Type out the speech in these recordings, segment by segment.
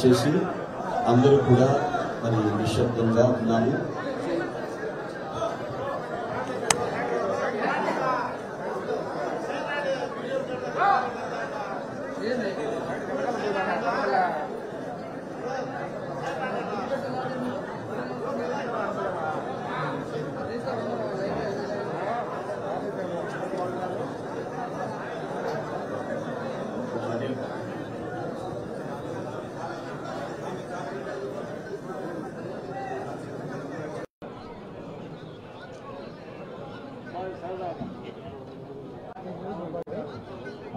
దయచేసి అందరూ కూడా మరి నిశ్శబ్దంగా ఉన్నాము.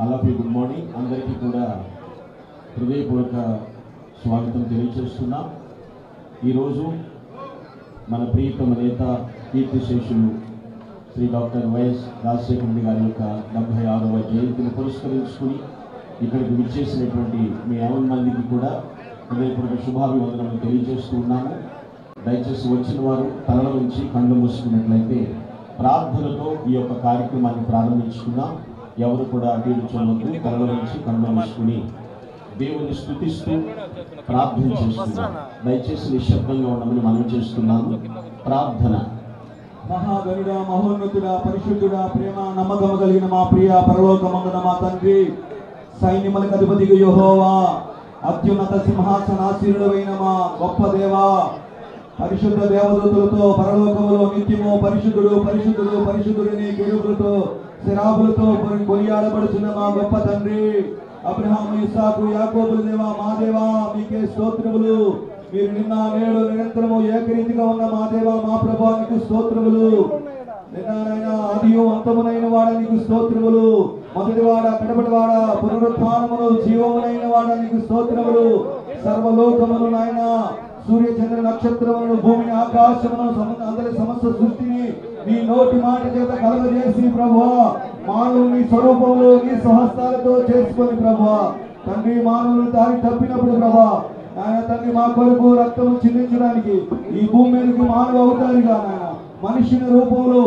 అలాగే గుడ్ మార్నింగ్ అందరికీ కూడా హృదయపూర్వక స్వాగతం తెలియజేస్తున్నాం. ఈరోజు మన ప్రియతమ నేత కీర్తిశేషులు శ్రీ డాక్టర్ వైఎస్ రాజశేఖర రెడ్డి గారి యొక్క 76వ జయంతిని పురస్కరించుకుని ఇక్కడికి విచ్చేసినటువంటి మీ 50 మందికి కూడా హృదయపూర్వక శుభాభివందనలు తెలియజేస్తూ ఉన్నాము. దయచేసి వచ్చిన వారు తలల నుంచి కళ్ళు మూసుకున్నట్లయితే ప్రార్థనతో ఈ యొక్క కార్యక్రమాన్ని ప్రారంభించుకున్నాం. ఎవరు కూడా అటు ఇటు చూడవద్దు, కళ్ళ నుంచి కళ్ళు మూసుకుని దేవుని స్తుతిస్తూ ప్రార్థన చేస్తున్నాం. దయచేసి నిశ్శబ్దంగా ఉండమని మనం చేస్తున్నాము. ప్రార్థన. మహాగణుడా, మహోన్నతుడా, పరిశుద్ధుడా, ప్రేమ నమ్మకము కలిగిన మా ప్రియ పరలోకమందున మా తండ్రి, సైన్యములకు అధిపతిగా యెహోవా, అత్యున్నత సింహాసనాసీనుడైన మా గొప్ప దేవా, పరిశుద్ధ దేవదూతలతో పరలోకములో నిత్యము పరిశుద్ధుడు పరిశుద్ధుడు పరిశుద్ధుడిని కెరూబులతో శరాబులతో కొనియాడబడుతున్న మా గొప్ప తండ్రి, అబ్రహాము, ఇస్సాకు, యాకోబుల దేవా, మా దేవా మీకే స్తోత్రములు. మీరు నిన్న నేడు నిరంతరము ఏకరీతిగా ఉన్న మా దేవా, మా ప్రభువా నీకు స్తోత్రములు. నిన్ననైనా ఆదియు అంతమునైన వాడ నీకు స్తోత్రములు. మొదటివాడ కడపటివాడ పునరుత్థానమును జీవమునైన వాడ నీకు స్తోత్రములు. సర్వలోకములు నాయన, సూర్య చంద్ర నక్షత్రములను, భూమిని, ఆకాశమును, అందరి సమస్త సృష్టిని నీ నోటి మాట చేత కలగజేసి ప్రభువా, మానవులు నీ స్వరూపంలో నీ స్వహస్తాలతో చేసుకొని ప్రభువా తండ్రి, మానవులు దారి తప్పినప్పుడు ప్రభా ఆయన తండ్రి మా కొరకు రక్తము చిందించడానికి ఈ భూమి మీదకి మానవ అవుతారుగా నాయన మనిషిని రూపంలో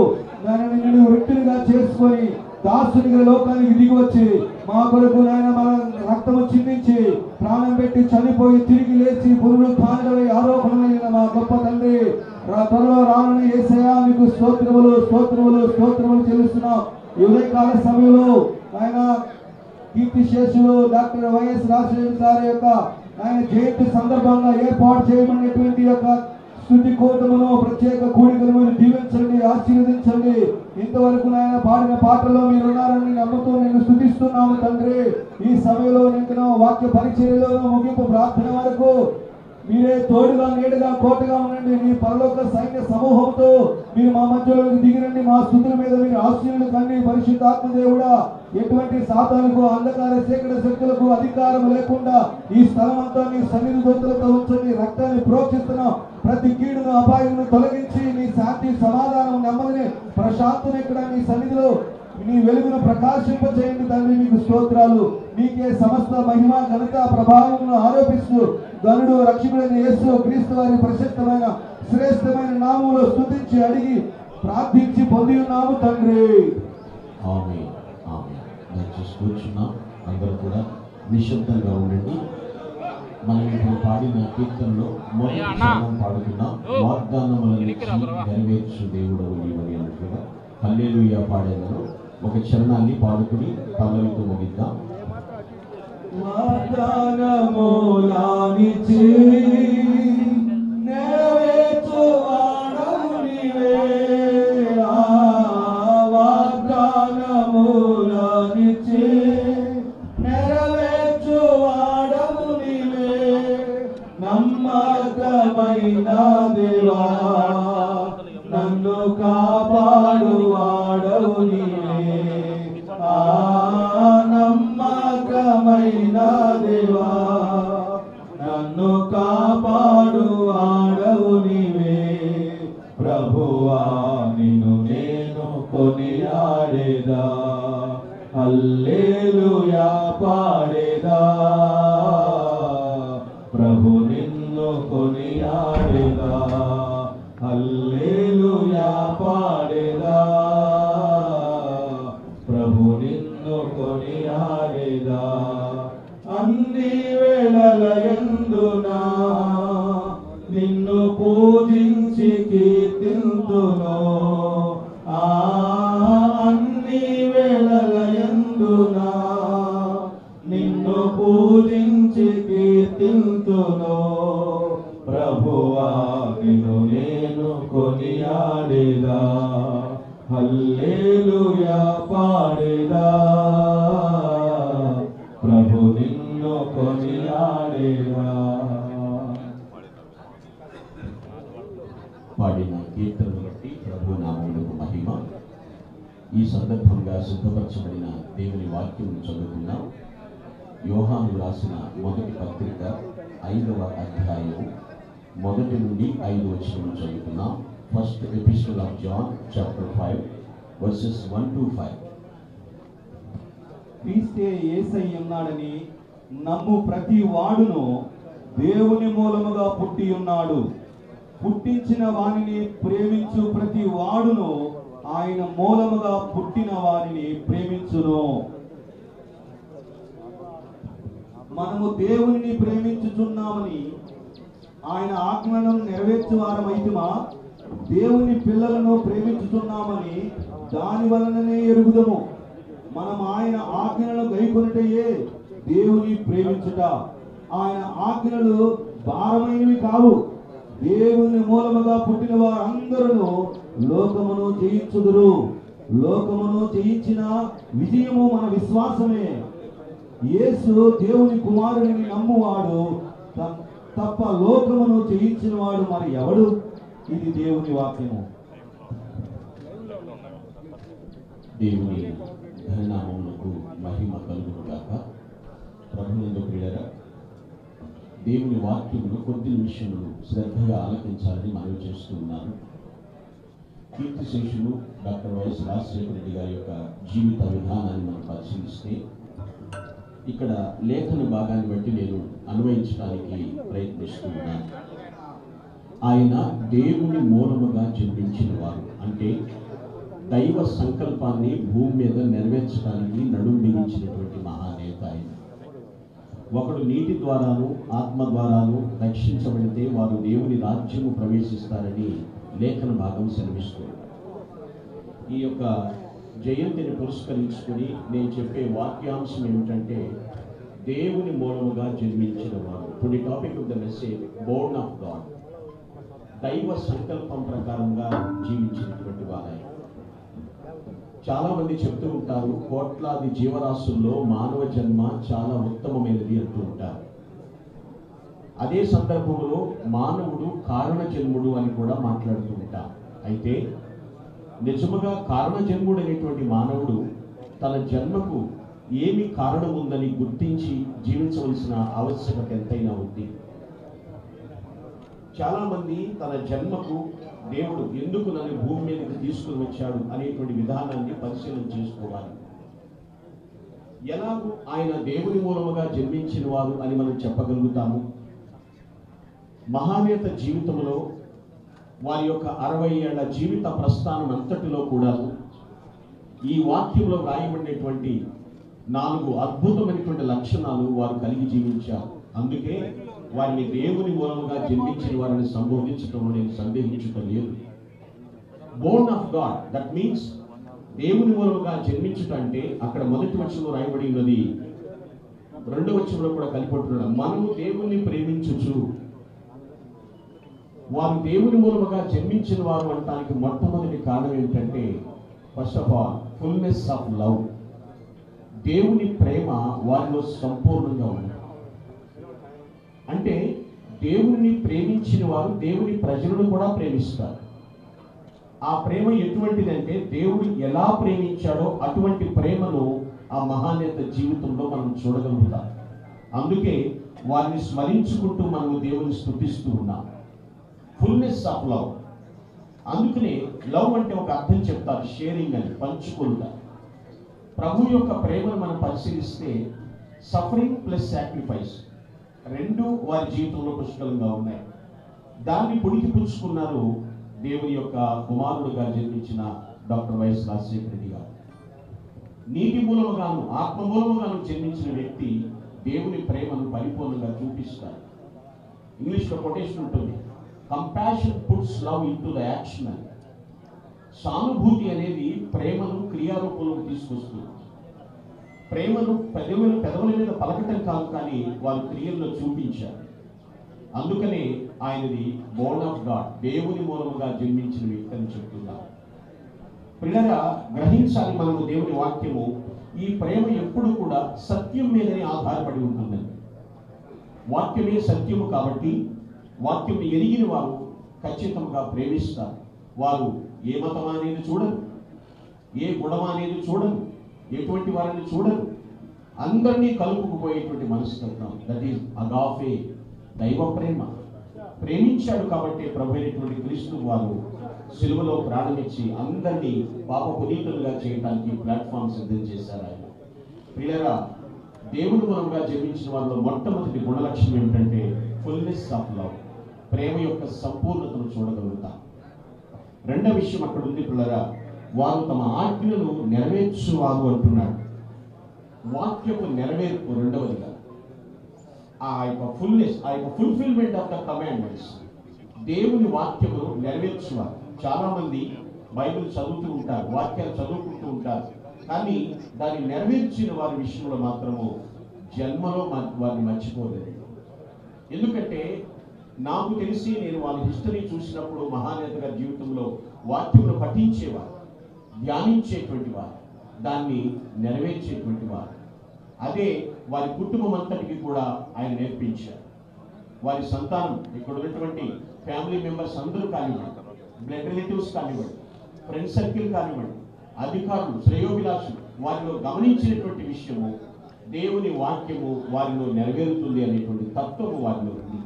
నాయన నిన్ను వ్యక్తులుగా చేసుకొని దాసునిగా లోకానికి దిగి వచ్చి మా కొరకు నాయన మన రక్తము చిందించి ప్రాణం పెట్టి చనిపోయి తిరిగి లేచి పునరుత్థానుడై ఆరోపణమైన మా గొప్ప తండ్రి, త్వరలో రానున్న యేసయ్యా మీకు స్తోత్రములు స్తోత్రములు స్తోత్రములు చెల్లిస్తున్నాం. ఈ ఉదయకాల సమయంలో ఆయన కీర్తిశేషులు డాక్టర్ వైఎస్ రాజశేఖర గారి యొక్క ఆయన జయంతి సందర్భంగా ఏర్పాటు చేయబడినటువంటి యొక్క స్తుతి కూటమును, ప్రత్యేక కూడికను మీరు దీవించండి, ఆశీర్వదించండి. ఇంతవరకు నాయన పాడిన పాటలో మీరు ఉన్నారని నమ్ముతూ నేను స్తుతిస్తున్నాము తండ్రి. ఈ సమయంలో నేను వాక్య పరిచర్యలోనూ ముగింపు ప్రార్థన వరకు మీరే తోడుగా నీడగా కోటగా ఉండండి. మీ పరలోక సైన్య సమూహంతో మీరు మా మధ్యలోకి దిగిరండి. మా స్తుతుల మీద మీరు ఆశీర్వదించండి కండి. పరిశుద్ధాత్మ దేవుడా, ఎటువంటి సాతానుకు, అంధకార చీకటి శక్తులకు అధికారం లేకుండా ఈ స్థలం అంతా మీ సన్నిధి దూతలతో ఉంచండి. రక్తాన్ని ప్రోక్షిస్తున్నాం. ప్రతి కీడును, అపాయమును తొలగించి నీ శాంతి, సమాధానం, నెమ్మదిని, ప్రశాంతను ఇక్కడ నీ సన్నిధిలో నీ వెలుగును ప్రకాశింపచేయండి తండ్రి. మీకు స్తోత్రాలు. మీకే సమస్త మహిమ, ఘనత, ప్రభావమును ఆరోపిస్తూ గనుడు రక్షకుడైన యేసు క్రీస్తు వారి ప్రశస్తమైన శ్రేష్టమైన నామములో స్తుతించి అడిగి ప్రార్థించి పొంది ఉన్నాము తండ్రి. ఆమేన్ ఆమేన్. దయచేసి కూర్చున్నాం. అందరూ కూడా నిశ్శబ్దంగా ఉండండి. మనం ఇప్పుడు పాడిన కీర్తనలో మొదటి చరణం పాడుతున్నాం. వాగ్దానములను నెరవేర్చు దేవుడవు నీవని అన్నట్లుగా హల్లెలూయా పాడేదను ఒక చరణాన్ని పాడుకుని పల్లవితో ముగిద్దాం. వాగ్దానములానిచి నెరవేర్చువాడవు నీవే, వాగ్దానములానిచి నెరవేర్చువాడవు నీవే, నమ్మకమైన దేవా నన్ను కాపాడువాడవు నీవే, నమ్మకమైన దేవా నన్ను కాపాడువాడవు నీవే. ప్రభువా నిన్ను నేను కొనియాడేదా, హల్లెలూయా పాడేదా. ప్రభు నిన్ను కొనియాడేదా, హల్లెలూయా పాడేదా. ప్రభు నిన్ను కొనియాడేదా. అన్ని వేళల యందు పూజించి కీర్తింతును అన్ని వేళలయందునా నిన్ను పూజించి కీర్తింతును ప్రభువా నిన్ను నేను కొనియాడేదా హల్లెలూయా పాడేదా ప్రభు నిన్ను కొనియాడేదా. పాడిన కీర్తనను బట్టి ప్రభు నామమునకు మహిమ. ఈ సందర్భంగా సిద్ధపరచబడిన దేవుని వాక్యం చదువుతున్నాం. యోహాను రాసిన మొదటి పత్రిక 5వ అధ్యాయము 1 నుండి 5 వచనం చదువుతున్నాం. First epistle of John chapter 5 verses 1 to 5. క్రీస్తే యేసై ఉన్నాడని నమ్ము ప్రతి వాడును దేవుని మూలముగా పుట్టి ఉన్నాడు. పుట్టించిన వానిని ప్రేమించు ప్రతి వాడును ఆయన మూలముగా పుట్టిన వారిని ప్రేమించును. మనము దేవుని ప్రేమించుచున్నామని ఆయన ఆజ్ఞలను నెరవేర్చువారమైతిమా దేవుని పిల్లలను ప్రేమించుచున్నామని దాని వలననే ఎరుగుదము. మనం ఆయన ఆజ్ఞలను గైకొనుటయే దేవుని ప్రేమించుట. ఆయన ఆజ్ఞలు భారమైనవి కావు. దేవుని మూలముగా పుట్టిన వారందరూ లోకమును జయించుదురు. లోకమును జయించిన విజయము మన విశ్వాసమే. యేసు దేవుని కుమారుని నమ్మువాడు తప్ప లోకమును జయించిన వాడు మరి ఎవడు? ఇది దేవుని వాక్యము. దేవుని ఘననామమునకు మహిమ కలుగును గాక. ప్రభువునందు ప్రియులారా, దేవుని వాక్యమును కొద్ది నిమిషములు శ్రద్ధగా ఆలకించాలని మనవి చేస్తూ ఉన్నాను. కీర్తిశేషులు డాక్టర్ వైఎస్ రాజశేఖర రెడ్డి గారి యొక్క జీవిత విధానాన్ని మనం పరిశీలిస్తే ఇక్కడ లేఖన భాగాన్ని బట్టి నేను అన్వయించడానికి ప్రయత్నిస్తూ ఉన్నాను. ఆయన దేవుని మూలముగా జన్మించిన వారు, అంటే దైవ సంకల్పాన్ని భూమి మీద నెరవేర్చడానికి నడుం బిగించినటువంటి మహానేత ఆయన. ఒకడు నీటి ద్వారాను ఆత్మ ద్వారాను రక్షించబడితే వారు దేవుని రాజ్యము ప్రవేశిస్తారని లేఖన భాగం సెలవిస్తుంది. ఈ యొక్క జయంతిని పురస్కరించుకుని నేను చెప్పే వాక్యాంశం ఏమిటంటే దేవుని మూలముగా జన్మించిన వారు. Today topic of the message Born of God. దైవ సంకల్పం ప్రకారంగా జీవించినటువంటి వారు. చాలా మంది చెప్తూ ఉంటారు, కోట్లాది జీవరాశుల్లో మానవ జన్మ చాలా ఉత్తమమైనది అంటూ ఉంటారు. అదే సందర్భంలో మానవుడు కారణ జన్ముడు అని కూడా మాట్లాడుతూ ఉంటారు. అయితే నిజముగా కారణ జన్ముడు అనేటువంటి మానవుడు తన జన్మకు ఏమి కారణం ఉందని గుర్తించి జీవించవలసిన ఆవశ్యకత ఎంతైనా ఉంది. చాలామంది తన జన్మకు దేవుడు ఎందుకు నన్ను భూమి మీదకి తీసుకుని వచ్చాడు అనేటువంటి విధానాన్ని పరిశీలన చేసుకోవాలి. ఎలాగూ ఆయన దేవుని మూలముగా జన్మించిన వారు అని మనం చెప్పగలుగుతాము. మహానేత జీవితంలో వారి యొక్క 60 ఏళ్ల జీవిత ప్రస్థానం అంతటిలో కూడా ఈ వాక్యంలో వ్రాయబడినటువంటి 4 అద్భుతమైనటువంటి లక్షణాలు వారు కలిగి జీవించారు. అందుకే వారిని దేవుని మూలముగా జన్మించిన వారిని సంబోధించడంలో నేను సందేహించటం లేదు. Born of God, that means దేవుని మూలముగా జన్మించుట అంటే అక్కడ మొదటి వచనంలో రాయబడి ఉన్నది, రెండవ వచనంలో కూడా కలిపట్టున్నాడు, మనము దేవుణ్ణి ప్రేమించుచు. వారు దేవుని మూలముగా జన్మించిన వారు అనడానికి మొట్టమొదటి కారణం ఏమిటంటే first of all fullness of love. దేవుని ప్రేమ వారిలో సంపూర్ణంగా ఉంది. అంటే దేవుని ప్రేమించిన వారు దేవుని ప్రజలను కూడా ప్రేమిస్తారు. ఆ ప్రేమ ఎటువంటిదంటే దేవుడు ఎలా ప్రేమించాడో అటువంటి ప్రేమను ఆ మహానేత జీవితంలో మనం చూడగలుగుతాం. అందుకే వారిని స్మరించుకుంటూ మనము దేవుని స్తుతిస్తూ ఉన్నాం. Fullness of love. అందుకనే లవ్ అంటే ఒక అర్థం చెప్తారు, షేరింగ్ అని, పంచుకుంటా. ప్రభు యొక్క ప్రేమను మనం పరిశీలిస్తే సఫరింగ్ ప్లస్ సాక్రిఫైస్ రెండు వారి జీవితంలో పుష్కలంగా ఉన్నాయి. దాన్ని పుడికి పుచ్చుకున్నారు దేవుని యొక్క కుమారుడుగా జన్మించిన డాక్టర్ వైఎస్ రాజశేఖర రెడ్డి గారు. నీటి మూలముగాను ఆత్మ మూలముగాను జన్మించిన వ్యక్తి దేవుని ప్రేమను పరిపూర్ణంగా చూపిస్తారు. ఇంగ్లీష్లో కొటేషన్ ఉంటుంది, compassion puts love in to the action. సానుభూతి అనేది ప్రేమను క్రియారూపంలోకి తీసుకొస్తుంది. ప్రేమను పెదవుల మీద పలకటం కాదు, కానీ వారు క్రియల్లో చూపించారు. అందుకనే ఆయనది బోర్న్ ఆఫ్ గాడ్, దేవుని మూలముగా జన్మించిన వ్యక్తి అని చెప్తున్నారు. ప్రియులారా, గ్రహించాలి మనము దేవుని వాక్యము. ఈ ప్రేమ ఎప్పుడు కూడా సత్యం మీదనే ఆధారపడి ఉంటుందండి. వాక్యమే సత్యము కాబట్టి వాక్యం ఎరిగిన వారు ఖచ్చితంగా ప్రేమిస్తారు. వారు ఏ మతం అనేది చూడరు, ఏ గుణం అనేది చూడరు, ఎటువంటి వారిని చూడరు. అందరినీ కలుపుకుపోయేటువంటి మనస్తత్వం, దట్ ఈస్ అగాఫే, దైవ ప్రేమ. ప్రేమించాడు కాబట్టి ప్రభు అయినటువంటి క్రీస్తు వారు సిలువలో ప్రాణమిచ్చి అందరినీ పాప పునీతులుగా చేయడానికి ప్లాట్ఫామ్ సిద్ధం చేశారు ఆయన. ప్రియులారా, దేవుడు మూలంగా జన్మించిన వారిలో మొట్టమొదటి గుణలక్షణం ఏమిటంటే ఫుల్నెస్ ఆఫ్ లవ్, ప్రేమ యొక్క సంపూర్ణతను చూడగలుగుతాం. రెండవ విషయం అక్కడ ఉంది ప్రియులారా, వారు తమ ఆజ్ఞలను నెరవేర్చువారు అంటున్నాడు. వాక్యపు నెరవేర్పు రెండవదిగా, ఆ యొక్క ఫుల్నెస్, ఆ యొక్క ఫుల్ఫిల్మెంట్ ఆఫ్ ద కమాండ్మెంట్స్, దేవుని వాక్యమును నెరవేర్చువారు. చాలా మంది బైబిల్ చదువుతూ ఉంటారు, వాక్యాలు చదువుకుంటూ ఉంటారు, కానీ దాన్ని నెరవేర్చిన వారి విషయంలో మాత్రము జన్మలో వారిని మర్చిపోలేదు. ఎందుకంటే నాకు తెలిసి నేను వాళ్ళ హిస్టరీ చూసినప్పుడు మహానేత గారి జీవితంలో వాక్యమును పఠించేవారు, ధ్యానించేటువంటి వారు, దాన్ని నెరవేర్చేటువంటి వారు. అదే వారి కుటుంబం అంతటికి కూడా ఆయన నేర్పించారు. వారి సంతానం, ఇక్కడ ఉన్నటువంటి ఫ్యామిలీ మెంబర్స్ అందరూ కానివ్వండి, బ్లడ్ రిలేటివ్స్ కానివ్వండి, ఫ్రెండ్ సర్కిల్ కానివ్వండి, అధికారులు, శ్రేయోభిలాషులు, వారిలో గమనించినటువంటి విషయము దేవుని వాక్యము వారిలో నెరవేరుతుంది అనేటువంటి తత్వము వారిలో ఉంది.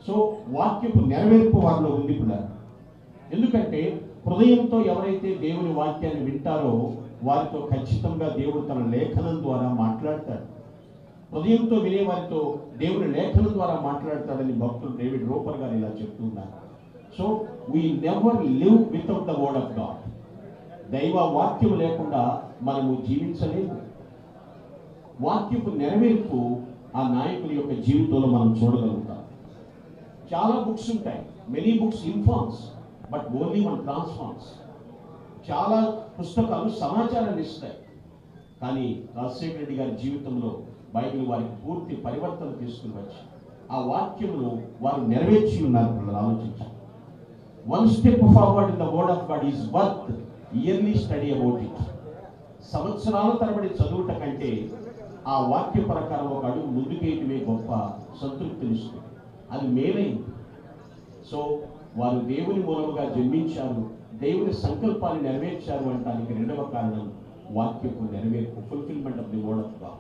సో వాక్యపు నెరవేర్పు వారిలో ఉంది కూడా. ఎందుకంటే హృదయంతో ఎవరైతే దేవుని వాక్యాన్ని వింటారో వారితో ఖచ్చితంగా దేవుడు తన లేఖనం ద్వారా మాట్లాడతాడు. హృదయంతో వినే వారితో దేవుని లేఖనం ద్వారా మాట్లాడతాడని భక్తులు డేవిడ్ రోపర్ గారు ఇలా చెప్తున్నారు. So we never live without the word of God. దైవ వాక్యం లేకుండా మనము జీవించలేము. వాక్యపు నెరవేర్పు ఆ నాయకుల యొక్క జీవితంలో మనం చూడగలుగుతాం. చాలా బుక్స్ ఉంటాయి, many books informs but only one transforms. చాలా పుస్తకాలు సమాచారాన్ని ఇస్తాయి, కానీ రాజశేఖర రెడ్డి గారి జీవితంలో బైబిల్ వారికి పూర్తి పరివర్తన తీసుకుని వచ్చి ఆ వాక్యమును వారు నెరవేర్చి ఉన్నారు. ఆలోచించాలి. One step forward in the word of God is worth yearly study about it. సంవత్సరాల తరబడి చదువుట కంటే ఆ వాక్య ప్రకారం ఒక అడుగు ముందుకేయటమే గొప్ప సంతృప్తినిస్తుంది. అది మేలైంది. సో వారు దేవుని మూలముగా జన్మించారు, దేవుని సంకల్పాన్ని నెరవేర్చారు అనడానికి రెండవ కారణం వాక్యపు నెరవేర్పు, fulfilment of the word of God.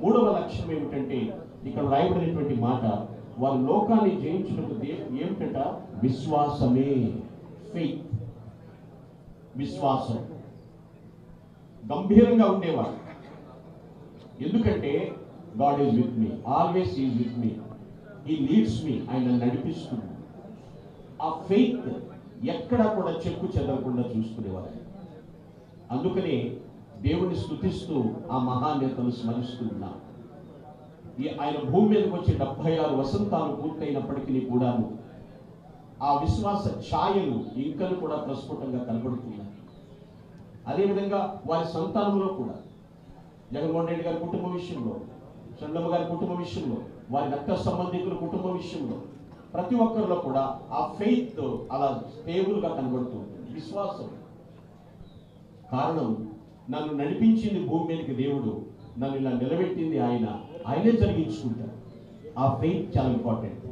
మూడవ లక్ష్యం ఏమిటంటే ఇక్కడ రాయబడినటువంటి మాట, వారు లోకాన్ని జయించుటకు ఏమిటంట? విశ్వాసమే, ఫెయిత్. విశ్వాసం. గంభీరంగా ఉండేవారు. ఎందుకంటే God is with me, always is with me, he leads me, ఆయన నడిపిస్తుంది. ఆ ఫెయిత్ ఎక్కడా కూడా చెక్కు చెదరకుండా చూసుకునేవారు. అందుకనే దేవుని స్తుతిస్తూ ఆ మహానేతను స్మరిస్తూ ఉన్నాం. ఆయన భూమి మీదకి వచ్చి 76 వసంతాలు పూర్తయినప్పటికీ కూడాను ఆ విశ్వాస ఛాయలు ఇంకను కూడా ప్రస్ఫుటంగా కనబడుతున్నాయి. అదేవిధంగా వారి సంతానంలో కూడా జగన్మోహన్ రెడ్డి గారి కుటుంబ విషయంలో, చంద్రమ్మ గారి కుటుంబ విషయంలో, వారి రక్త సంబంధికుల కుటుంబ విషయంలో ప్రతి ఒక్కరిలో కూడా ఆ ఫెయిత్ అలా స్టేబుల్గా కనబడుతుంది. విశ్వాసం. కారణం, నన్ను నడిపించింది భూమి మీదకి దేవుడు, నన్ను ఇలా నిలబెట్టింది ఆయనే జరిగించుకుంటారు. ఆ ఫెయిత్ చాలా ఇంపార్టెంట్.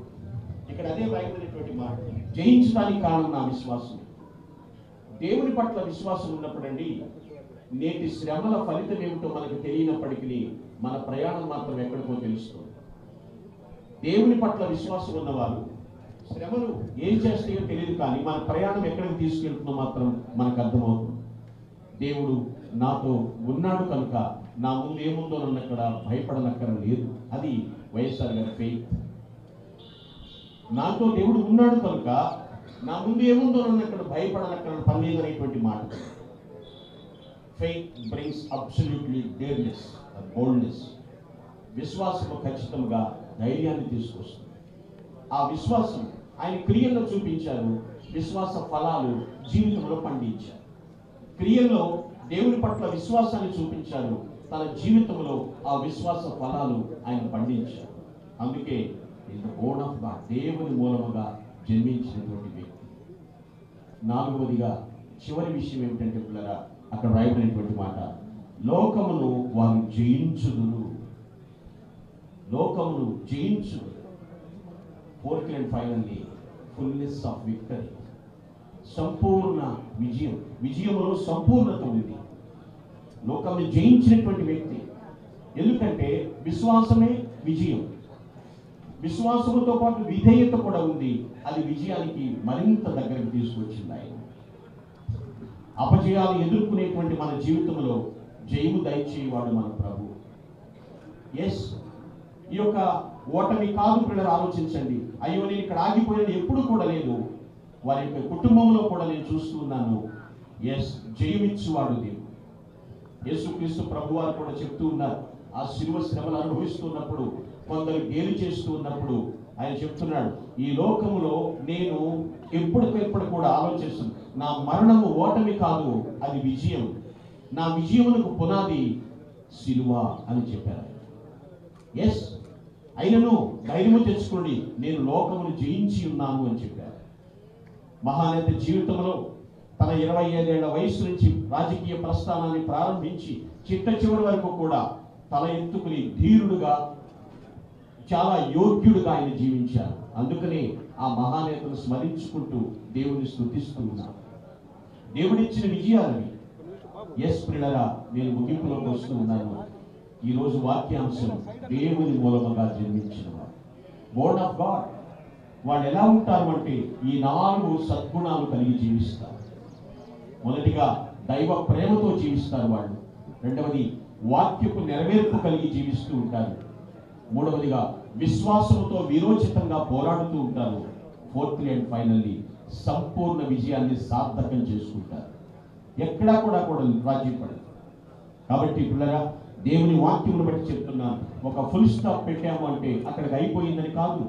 ఇక్కడ అదే రాయబడినటువంటి మాట, జయించడానికి కారణం నా విశ్వాసం. దేవుని పట్ల విశ్వాసం ఉన్నప్పుడండి, నేటి శ్రమల ఫలితం ఏమిటో మనకు తెలియనప్పటికీ మన ప్రయాణం మాత్రం ఎక్కడికో తెలుస్తుంది. దేవుని పట్ల విశ్వాసం ఉన్నవారు శ్రమలు ఏం చేస్తాయో తెలియదు, కానీ మన ప్రయాణం ఎక్కడికి తీసుకెళ్తుందో మాత్రం మనకు అర్థమవుతుంది. దేవుడు నాతో ఉన్నాడు కనుక నా ముందు ఏముందో నన్నక్కడ భయపడనక్కర లేదు. అది వైఎస్ఆర్ గారి ఫెయిత్. నాతో దేవుడు ఉన్నాడు కనుక నా ముందు ఏముందో నన్నక్కడ భయపడనక్కర పని లేదనేటువంటి మాట. Faith brings absolutely డేర్నెస్, boldness. విశ్వాసము ఖచ్చితంగా ధైర్యాన్ని తీసుకొస్తుంది. ఆ విశ్వాసం ఆయన క్రియల్లో చూపించారు, విశ్వాస ఫలాలు జీవితంలో పండించారు. క్రియల్లో దేవుని పట్ల విశ్వాసాన్ని చూపించారు, తన జీవితంలో ఆ విశ్వాస ఫలాలు ఆయన పండించారు. అందుకే బోర్న్ ఆఫ్ గాడ్, దేవుని మూలముగా జన్మించినటువంటి వ్యక్తి. నాలుగవదిగా చివరి విషయం ఏమిటంటే పిల్లరా, అక్కడ రాయబడినటువంటి మాట, లోకమును వారు జయించుదురు. లోకమును జయించుదురు. Fourth and finally fullness of victory, సంపూర్ణ విజయం. విజయంలో సంపూర్ణత ఉంది. లోకాన్ని జయించినటువంటి వ్యక్తి. ఎందుకంటే విశ్వాసమే విజయం. విశ్వాసముతో పాటు విధేయత కూడా ఉంది. అది విజయానికి మరింత దగ్గరకు తీసుకొచ్చింది ఆయన. అపజయాలు ఎదుర్కొనేటువంటి మన జీవితంలో జయము దయచేవాడు మన ప్రభు. ఎస్, ఈ యొక్క ఓటమి కాదు పిల్లలు, ఆలోచించండి. అయ్యో నేను ఇక్కడ ఆగిపోయినది ఎప్పుడు కూడా లేదు. వారి యొక్క కుటుంబంలో కూడా నేను చూస్తూ ఉన్నాను. ఎస్, జయమిచ్చువాడు దేవుడు. యేసుక్రీస్తు ప్రభు వారు కూడా చెప్తూ ఉన్నారు, ఆ శిలువ శ్రమలు అనుభవిస్తున్నప్పుడు, కొందరు గేలి చేస్తూ ఉన్నప్పుడు ఆయన చెప్తున్నాడు, ఈ లోకములో నేను ఎప్పటికెప్పుడు కూడా ఆలోచిస్తున్నాను, నా మరణము ఓటమి కాదు, అది విజయం. నా విజయమునకు పునాది శిలువ అని చెప్పారు. ఎస్, అయినను ధైర్యము తెచ్చుకోండి, నేను లోకమును జయించి ఉన్నాను అని చెప్పారు. మహానేత జీవితంలో తన 25 ఏళ్ల వయసు నుంచి రాజకీయ ప్రస్థానాన్ని ప్రారంభించి చిట్ట చివరి వరకు కూడా తల ఎత్తుకుని ధీరుడుగా, చాలా యోగ్యుడుగా ఆయన జీవించారు. అందుకనే ఆ మహానేతను స్మరించుకుంటూ దేవుని స్తుతిస్తూ ఉన్నారు. దేవుడిచ్చిన విజయాలని. ఎస్ ప్రియులారా, నేను ముగింపులోకి వస్తూ ఉన్నాను. ఈరోజు వాక్యాంశం, దేవుని మూలముగా జన్మించిన వాడు, బోర్న్ ఆఫ్ గాడ్. వాళ్ళు ఎలా ఉంటారు అంటే ఈ 4 సద్గుణాలు కలిగి జీవిస్తారు. మొదటిగా దైవ ప్రేమతో జీవిస్తారు వాళ్ళు. రెండవది వాక్యపు నెరవేర్పు కలిగి జీవిస్తూ ఉంటారు. మూడవదిగా విశ్వాసంతో విరోచితంగా పోరాడుతూ ఉంటారు. ఫోర్త్లీ అండ్ ఫైనల్లీ సంపూర్ణ విజయాన్ని సార్థకం చేసుకుంటారు. ఎక్కడా కూడా రాజీ పడదు. కాబట్టి పిల్లరా, దేవుని వాక్యమును బట్టి చెప్తున్నాను, ఒక ఫుల్ స్టాప్ పెట్టాము అంటే అక్కడికి అయిపోయిందని కాదు.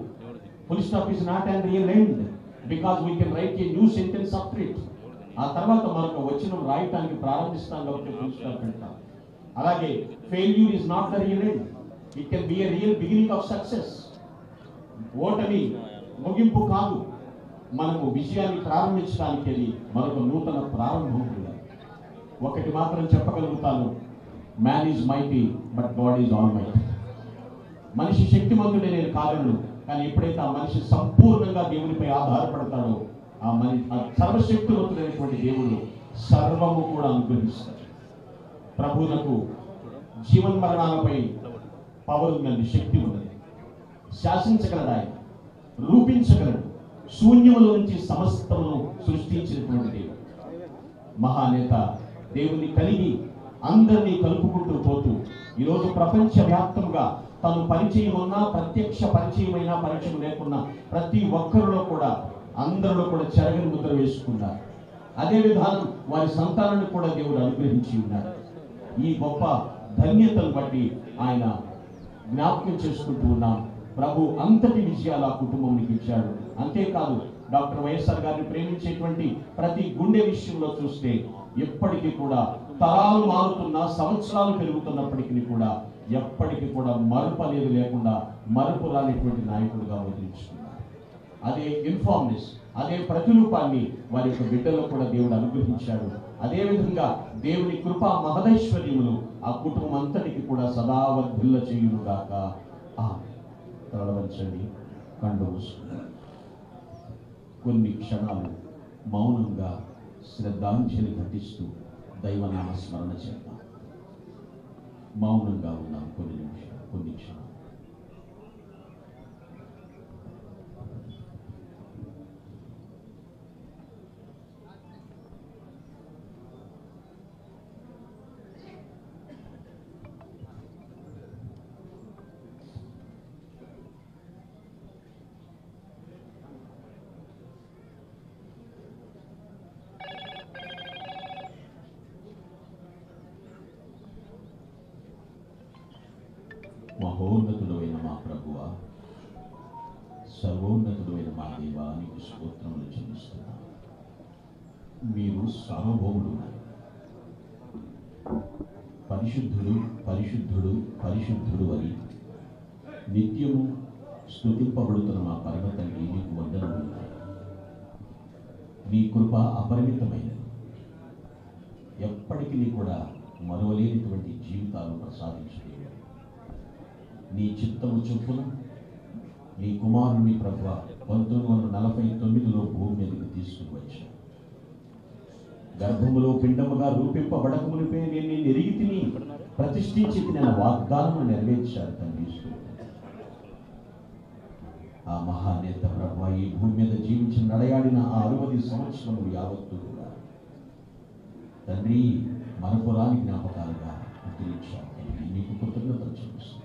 Full stop is not and real end, because we can write a new sentence after it. ఆ తర్వాత మరొక వచనం రాయటానికి ప్రారంభిస్తాం కాబట్టి ఫుల్ స్టాప్ పెడతాం. అలాగే failure is not the real end, it can be a real beginning of success. ఓటమి ముగింపు కాదు, మనము విజయాన్ని ప్రారంభించడానికి అది మరొక నూతన ప్రారంభం. ఒకటి మాత్రం చెప్పగలుగుతాను, man is mighty but God is almighty. మనిషి శక్తిమంతుడే నేను కాగలను, కానీ ఎప్పుడైతే ఆ మనిషి సంపూర్ణంగా దేవునిపై ఆధారపడతాడో ఆ సర్వశక్తివంతుడైనటువంటి దేవుడు సర్వము కూడా అనుగ్రహిస్తాడు. ప్రభువునకు జీవన్ మరణాలపై పవర్ ఉందండి, శక్తి ఉన్నది. శాసించగలడు ఆయన, రూపించగలడు. శూన్యముల నుంచి సమస్తమును సృష్టించినటువంటి దేవుడు. మహానేత దేవుని కలిగి అందరినీ కలుపుకుంటూ పోతూ ఈరోజు ప్రపంచవ్యాప్తంగా తను పరిచయం ఉన్నా, ప్రత్యక్ష పరిచయమైనా, పరిచయం లేకున్నా ప్రతి ఒక్కరిలో కూడా, అందరిలో కూడా చెరగని ముద్ర వేసుకున్నారు. అదే విధానం వారి సంతానాన్ని కూడా దేవుడు అనుగ్రహించి ఉన్నారు. ఈ గొప్ప ధన్యతను బట్టి ఆయన జ్ఞాపకం చేసుకుంటూ ఉన్నాం. ప్రభు అంతటి విజయాలు ఆ కుటుంబానికి ఇచ్చాడు. అంతేకాదు, డాక్టర్ వైఎస్ఆర్ గారిని ప్రేమించేటువంటి ప్రతి గుండె విషయంలో చూస్తే ఎప్పటికీ కూడా తరాలు మారుతున్నా, సంవత్సరాలు పెరుగుతున్నప్పటికీ కూడా ఎప్పటికీ కూడా మరుపు అనేది లేకుండా మరుపు రానిటువంటి నాయకుడుగా వదిలించుకున్నారు. అదే ఇన్ఫార్మ్నెస్, అదే ప్రతిరూపాన్ని వారి యొక్క బిడ్డలో కూడా దేవుడు అనుగ్రహించాడు. అదేవిధంగా దేవుని కృపా మహదైశ్వర్యములు ఆ కుటుంబం అంతటికి కూడా సదావర్ధిల్ల చేయునుగాక. తలవంచండి, కండు మూసుకున్నారు. కొన్ని క్షణాలు మౌనంగా శ్రద్ధాంజలి ఘటిస్తూ దైవనామ స్మరణ చేద్దాం. మౌనంగా ఉన్నాం కొన్ని నిమిషాలు, కొన్ని క్షణాలు. మహోన్నతుడైన మా ప్రభువా, సర్వోన్నతుడైన మా దేవానికి స్తోత్రములు చెల్లిస్తున్నాను. మీరు సార్వభౌముడు, పరిశుద్ధుడు పరిశుద్ధుడు పరిశుద్ధుడు అని నిత్యము స్తుతింపబడుతున్న మా పరమ తండ్రి మీకు వందనములు. మీ కృప అపరిమితమైనది. ఎప్పటికీ కూడా మరువలేనిటువంటి జీవితాలు ప్రసాదించలేదు. నీ చిత్తము చొప్పున నీ కుమారుని ప్రభువ 1949లో భూమి మీదకి తీసుకుని వచ్చాను. గర్భములో పిండముగా రూపింపబడక మునిపే నేను నిన్ను ఎరిగి తిని ప్రతిష్ఠించి తిన వాగ్దానము నెరవేర్చారు తండ్రి. ఆ మహానేత ప్రభువ ఈ భూమి మీద జీవించి నడయాడిన ఆ 60 సంవత్సరములు యావత్తు కూడా తండ్రి మనపురాని జ్ఞాపకాలుగా గుర్తించారు. నీకు కృతజ్ఞతలు చెల్లిస్తున్నాను.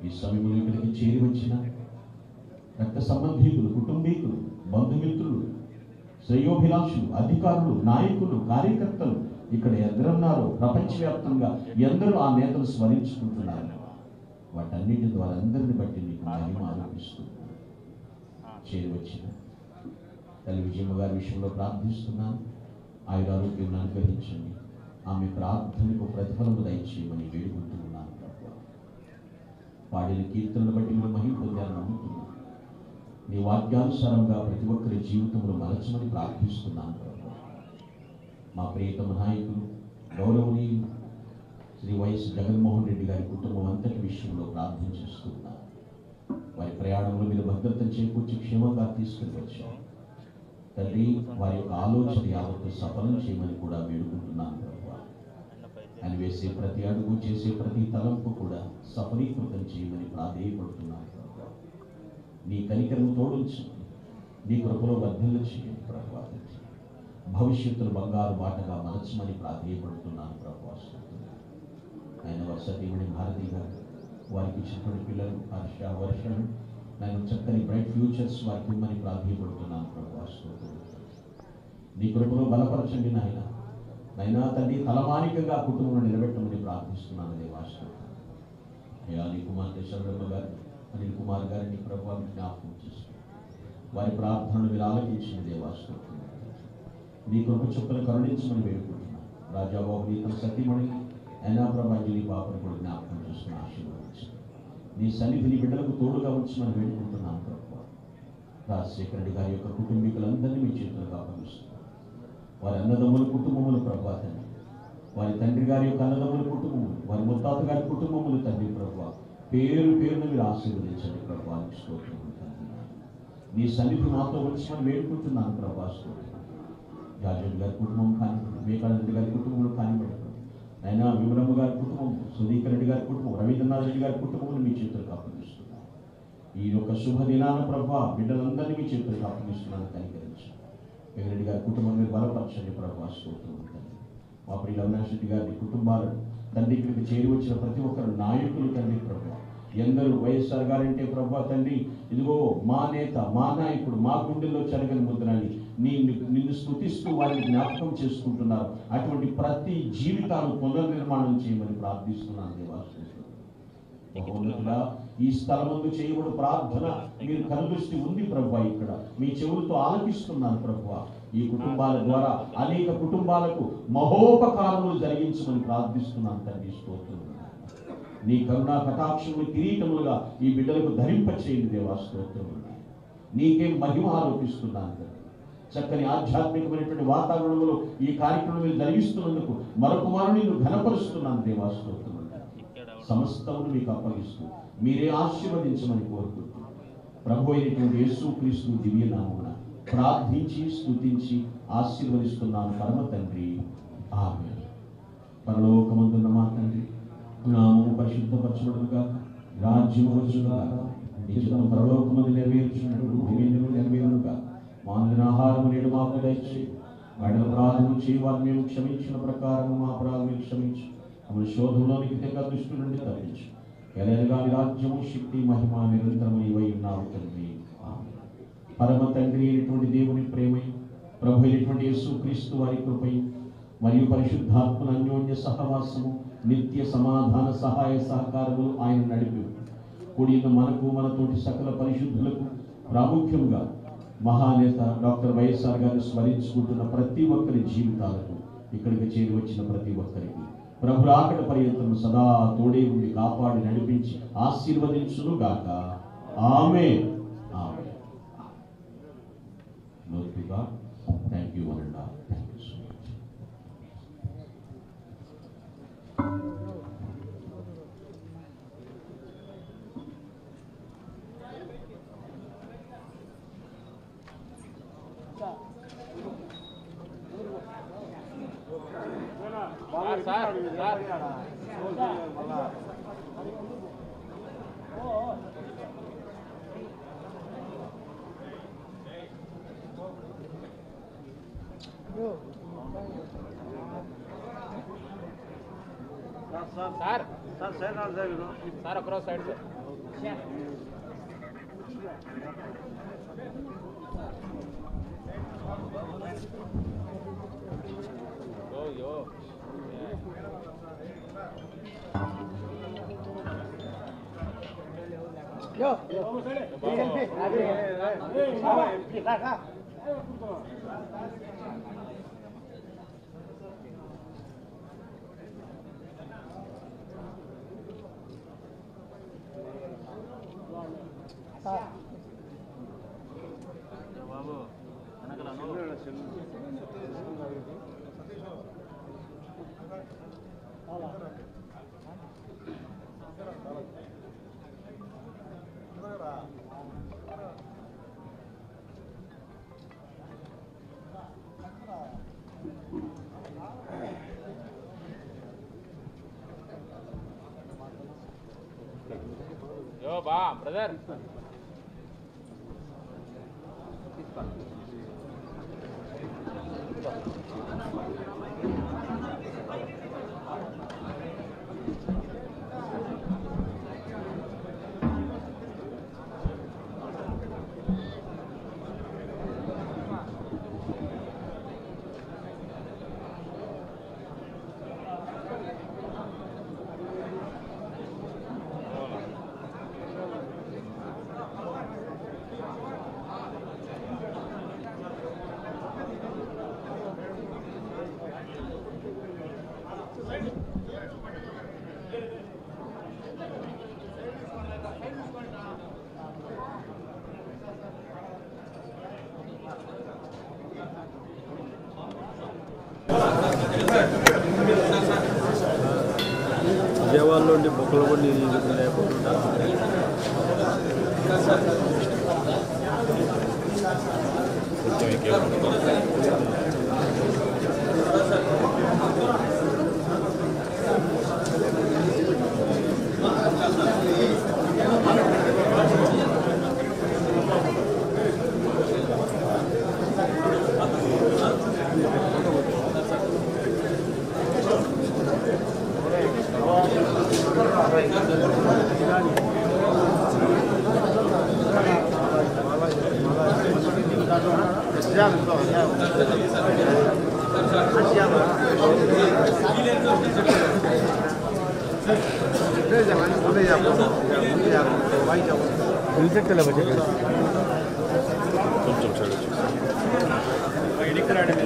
ఈ సమయంలో ఇక్కడికి చేరి వచ్చిన రక్త సంబంధీకులు, కుటుంబీకులు, బంధుమిత్రులు, శ్రేయోభిలాషులు, అధికారులు, నాయకులు, కార్యకర్తలు ఇక్కడ ఎందరున్నారో ప్రపంచవ్యాప్తంగా ఎందరూ ఆ నేతలు స్మరించుకుంటున్నారు. వాటన్నిటి ద్వారా అందరిని బట్టి నీకు మహిమ ఆరోపిస్తున్నాను. చేరి వచ్చిన తల్లి విజయమ్మ గారి విషయంలో ప్రార్థిస్తున్నాను. ఆయురారోగ్యం అనుగ్రహించండి. ఆమె ప్రార్థనకు ప్రతిఫలము దయచేయమని వేడుకుంటున్నాను. పాడిన కీర్తనను బట్టి మీరు మహిమ పొందాలని నమ్ముతున్నాను. నీ వాక్యానుసారంగా ప్రతి ఒక్కరి జీవితంలో మలచమని ప్రార్థిస్తున్నాను. మా ప్రియతమ నాయకులు గౌరవనీయులు శ్రీ వైఎస్ జగన్మోహన్ రెడ్డి గారి కుటుంబం అంతటి విషయంలో ప్రార్థన చేస్తున్నారు. వారి ప్రయాణంలో మీరు భద్రత చేకూర్చి క్షేమంగా తీసుకుని వచ్చారు తండ్రి. వారి యొక్క ఆలోచన యావత్తు సఫలం చేయమని కూడా వేడుకుంటున్నాను. ఆయన వేసే ప్రతి అడుగు, చేసే ప్రతి తలంపు కూడా సఫలీకృతం చేయమని ప్రాధేయపడుతున్నాను. నీ కనికరం తోడుంచి నీ కృపలో వర్ధిల్ల చేయండి ప్రభువా. భవిష్యత్తును బంగారు బాటగా మలచమని ప్రాధేయపడుతున్నాను ప్రభువా. ఆయన వర్షదేవుడి భారతి గారు వారికి ఇచ్చినటువంటి పిల్లలు హర్ష, వర్షను నేను చక్కని బ్రైట్ ఫ్యూచర్స్ వారికి ఇమ్మని ప్రాధేయపడుతున్నాను ప్రభువా. నీ కృపలో బలపరచండి నాయన. నైనా తండ్రి తలమానికంగా కుటుంబంలో నిలబెట్టమని ప్రార్థిస్తున్నాను దేవాశ్రమ. అయ్యా నీ కుమార్తె శరణ గారు, అనిల్ కుమార్ గారిని ప్రభుత్వం జ్ఞాపకం చేసుకుని వారి ప్రార్థనలు మీరు ఆలకించిన దేవాశ్రమ. నీ కృప చొప్పున కరుణించమని వేడుకుంటున్నాను. రాజాబాబు నీ తన సతీమణి అయినా ప్రభాంజలి పాపను కూడా జ్ఞాపకం చేసుకుని ఆశీర్వదించండి. నీ సన్నిధిని బిడ్డలకు తోడుగా ఉంచమని వేడుకుంటున్నాను ప్రభుత్వం. రాజశేఖర రెడ్డి గారి యొక్క కుటుంబీకులందరినీ మీ చేతులకు అప్పగిస్తున్నాను. వారి అన్నదమ్ముల కుటుంబములు ప్రభాతండి, వారి తండ్రి గారి యొక్క అన్నదమ్ముల కుటుంబములు, వారి ముత్తాత గారి కుటుంబములు తండ్రి ప్రభావ పేరు పేరును మీరు ఆశీర్వదించండి ప్రభావానికి స్తోత్రములు తండ్రి. నీ సన్నిధి మాతో వచ్చి వేడుకుంటున్నాను ప్రభా. స్తోత్రం. జాజన్ గారి కుటుంబం కానివ్వండి, వివేకానంద గారి కుటుంబంలో కానివ్వండి, అయినా విమలమ్మ గారి కుటుంబం, సుధీకర్ రెడ్డి గారి కుటుంబం, రవీంద్రనాథ్ రెడ్డి గారి కుటుంబం మీ చేతులకు అప్పగిస్తున్నాను. ఈ యొక్క శుభదినాన ప్రభా బిడ్డలందరినీ మీ చేతులకు అప్పగిస్తున్నాను. కనికరించండి. వెంకరెడ్డి గారి కుటుంబం మీరు బలపరచండి ప్రభా. స్తోత్రం తండ్రి. మా ప్రియ అవినాష్ రెడ్డి గారి కుటుంబాలను తండ్రి ఇక్కడికి చేరి వచ్చిన ప్రతి ఒక్కరు నాయకులు తండ్రి ప్రభా. ఎందరూ వైఎస్ఆర్ గారంటే ప్రభా తండ్రి ఇదిగో మా నేత, మా నాయకుడు, మా గుండెల్లో చెరగని ముద్రని నిన్ను స్తుతిస్తూ వారిని జ్ఞాపకం చేసుకుంటున్నారు. అటువంటి ప్రతి జీవితాలు పునర్నిర్మాణం చేయమని ప్రార్థిస్తున్నాను దేవాశ్రమ. ఈ స్థలమందు చేయబడు ప్రార్థన మీరు కనుదృష్టి ఉంది ప్రభా. ఇక్కడ మీ చెవులతో ఆలకిస్తున్నాను ప్రభా. ఈ కుటుంబాల ద్వారా అనేక కుటుంబాలకు మహోపకారములు జరిగించమని ప్రార్థిస్తున్నాను తండ్రి. స్తోత్రం. నీ కరుణా కటాక్షములు కిరీటములుగా ఈ బిడ్డలకు ధరింపచేయండి దేవా. స్తోత్రం. నీకే మహిమ ఆరోపిస్తున్నాను తండ్రి. చక్కని ఆధ్యాత్మికమైనటువంటి వాతావరణంలో ఈ కార్యక్రమం జరిగిస్తున్నందుకు మరొకమారు నిన్ను ఘనపరుస్తున్నాను దేవా. స్తోత్రం. సమస్తమును మీకు అప్పగిస్తూ మీరే ఆశీర్వదించమని కోరుకుంటున్నాను. ప్రభు అయినటువంటి యేసుక్రీస్తు దివ్య నామమున ప్రార్థించి స్తుతించి ఆశీర్వదిస్తున్నాను పరమ తండ్రి. ఆమేన్. పరలోకమందున్న మా తండ్రి, నామము పరిశుద్ధపరచబడుగాక, రాజ్యము వచ్చుగాక, నీ చిత్తము పరలోకమందు నెరవేర్చున్నట్టు భూమి యందు నెరవేరునుగాక. మా అనుదిన ఆహారము నేడు మాకు దయచేయి. వారి అపరాధము చేయి వారిని మేము క్షమించిన ప్రకారము మా అపరాధములు క్షమించు. మన శోధంలోనికి తెగ దృష్టి నుండి తప్పించు. ఎలాగా రాజ్యము, శక్తి, మహిమ నిరంతరము ఇవై ఉన్నావు తండ్రి. పరమ తండ్రి అయినటువంటి దేవుని ప్రేమయు, ప్రభు అయినటువంటి యేసుక్రీస్తు వారి కృపయు మరియు పరిశుద్ధాత్మల అన్యోన్య సహవాసము, నిత్య సమాధాన సహాయ సహకారములు ఆయన నడిపి కూడిన మనకు మనతోటి సకల పరిశుద్ధులకు ప్రాముఖ్యంగా మహానేత డాక్టర్ వైఎస్ఆర్ గారిని స్మరించుకుంటున్న ప్రతి ఒక్కరి జీవితాలకు ఇక్కడికి చేరి వచ్చిన ప్రతి ఒక్కరికి ప్రభు రాకడ పర్యంతం సదా తోడే ఉండి కాపాడి నడిపించి ఆశీర్వదించును గాక. ఆమేన్. ఆమేన్. Glory to God. Thank you one and all. Thank you so much. Sir across side యో బా బ్రదర్ విజయవాడలో ఉండి బొక్కలు కూడా నీళ్ళు లేకుండా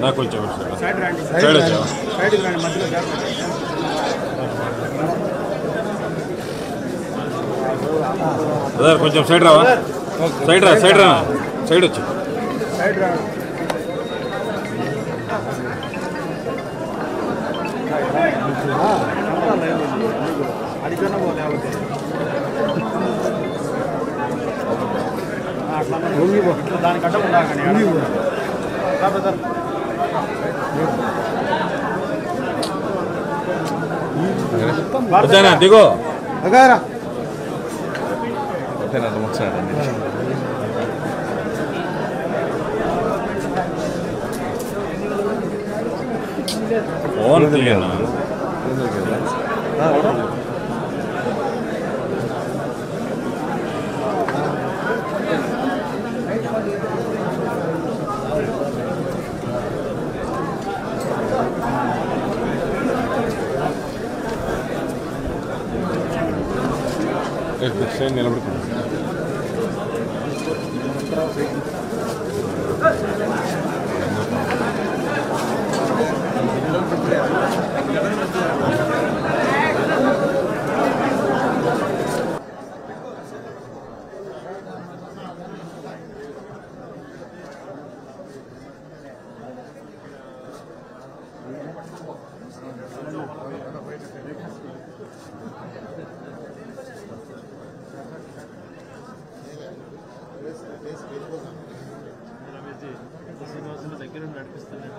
నాకు కొంచెం కొంచెం సైడ్ రావా సైడ్ రా సైడ్ రా సైడ్ వచ్చి దానికంటే ఉండాలి దిగో ఒకసారి ఫోన్ తీయనా Good. సైడ్ నిలబడుతుంది. శ్రీనివాసుల దగ్గర నడిపిస్తున్నాను.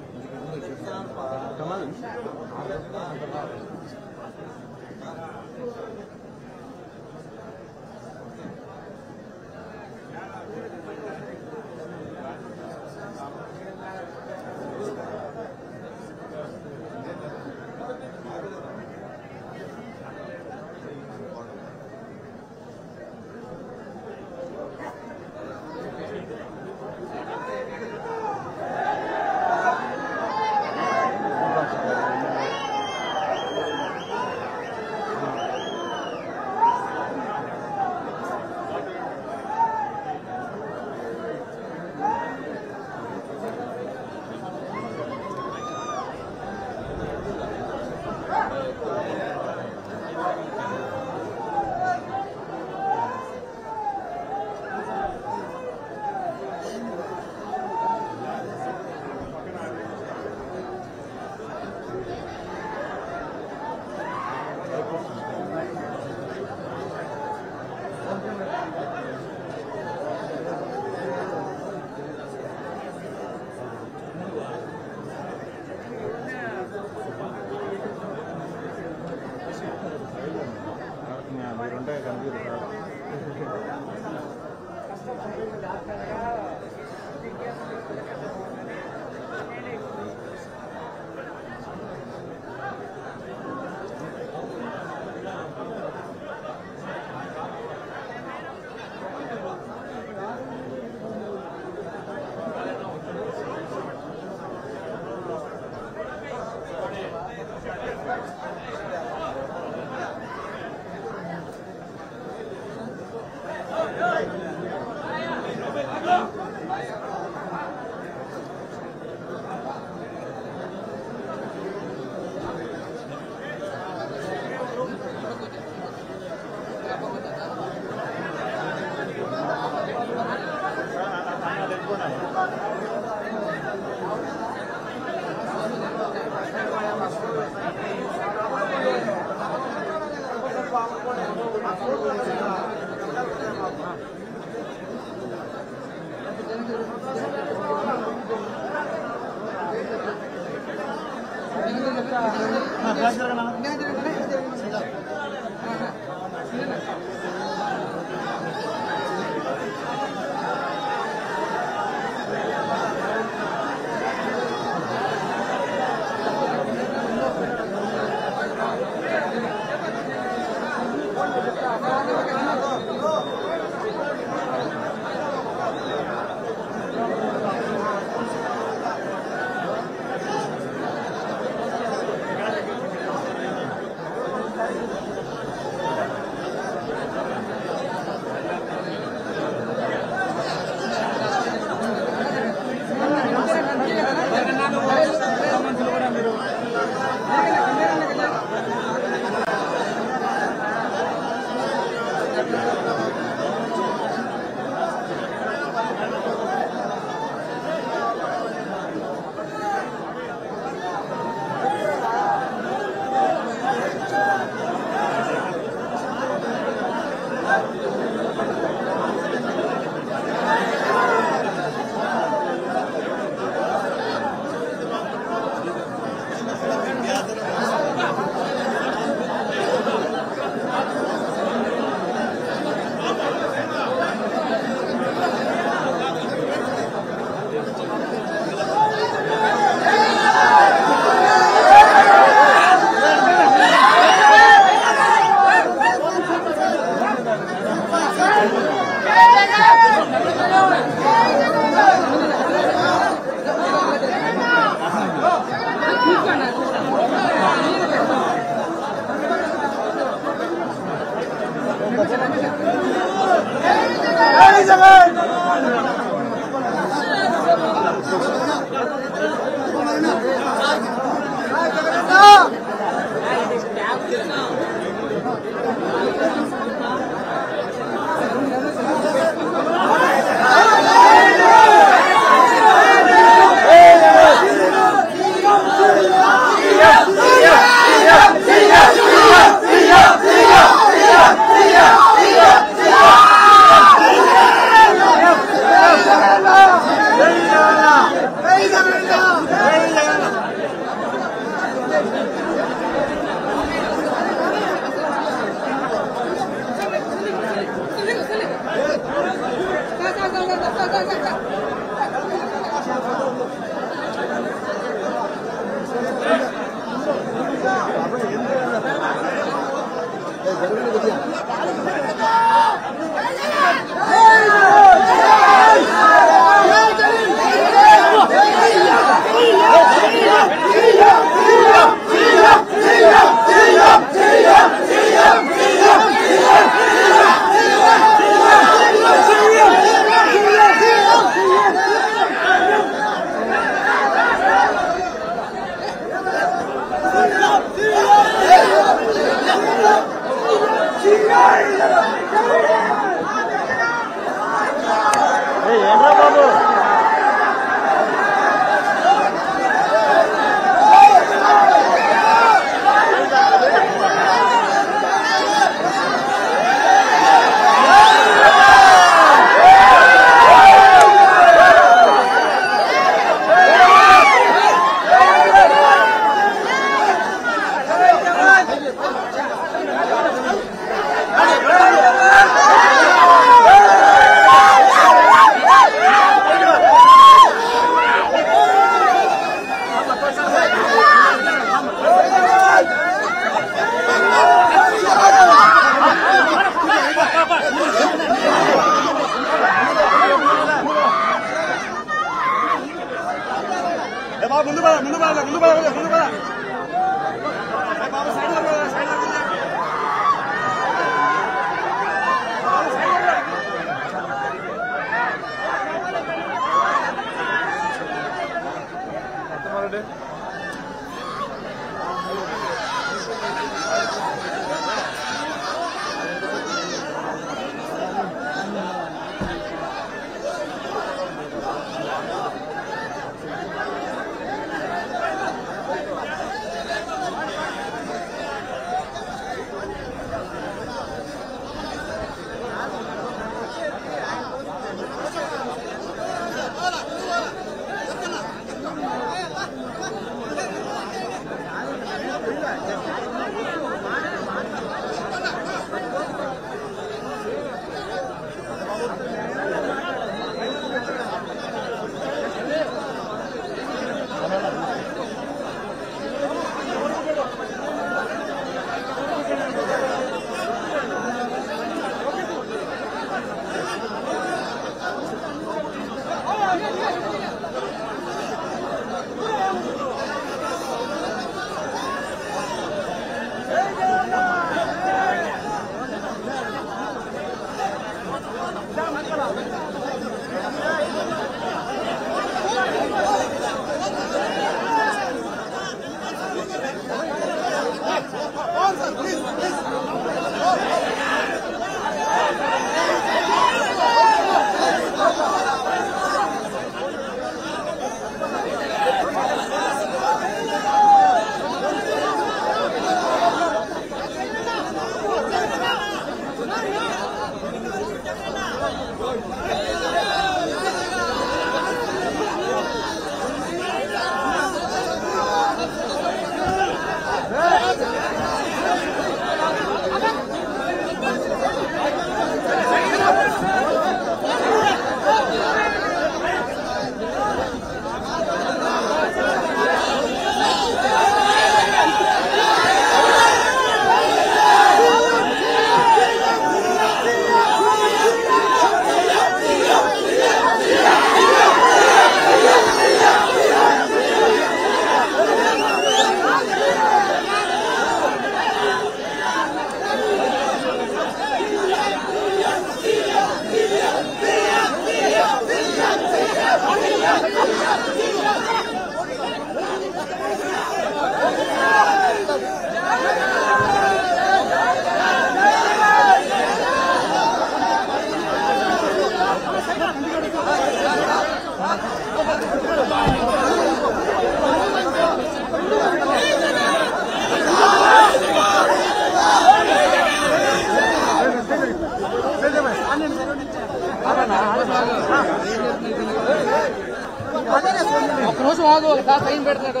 ఒక రోజు ఆగు, ఒక టైం పెడతాడు.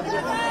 Thank you.